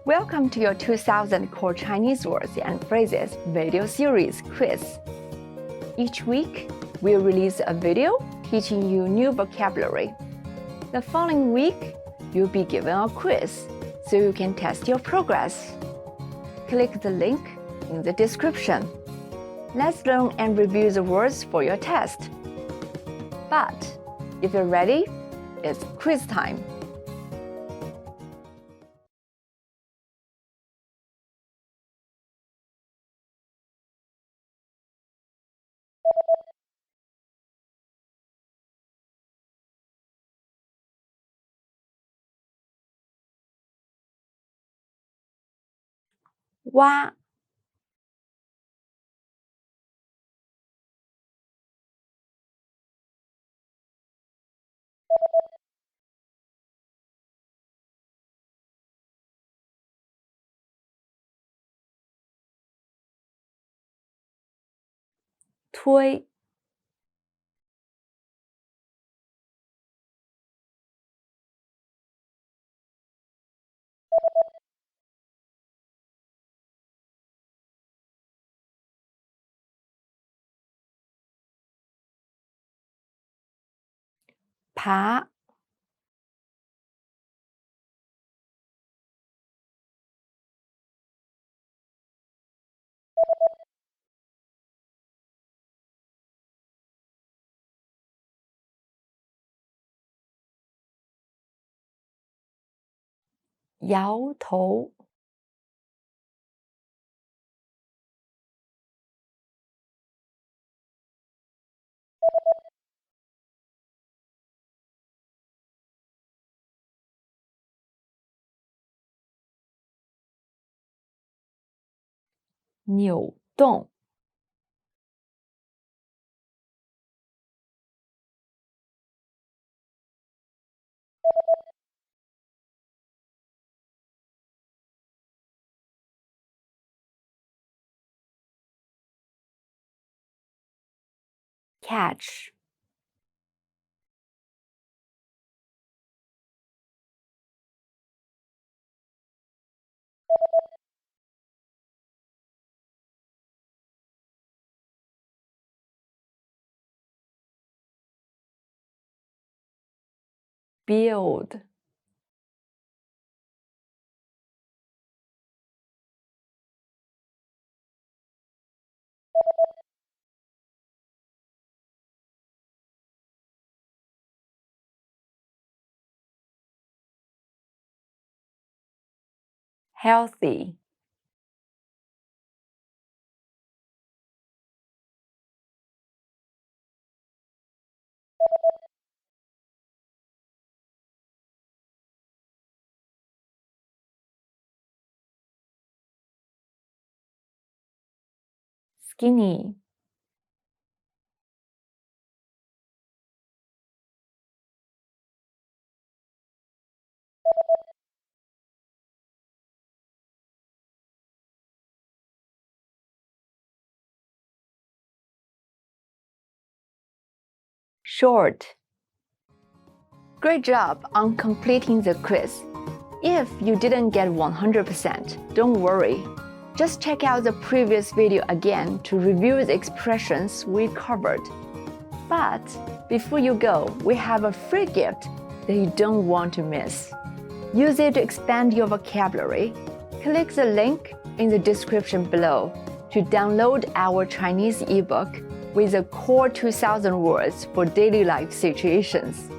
Welcome to your 2000 Core Chinese Words and Phrases video series quiz. Each week, we'll release a video teaching you new vocabulary. The following week, you'll be given a quiz so you can test your progress. Click the link in the description. Let's learn and review the words for your test. But if you're ready, it's quiz time. Wá, 推， 爬， 摇头， 扭动， catch, ，build, ，healthy, ，skinny, ，short. Great job on completing the quiz. If you didn't get 100%, don't worry. Just check out the previous video again to review the expressions we covered. But before you go, we have a free gift that you don't want to miss. Use it to expand your vocabulary. Click the link in the description below to download our Chinese ebook with the core 2000 words for daily life situations.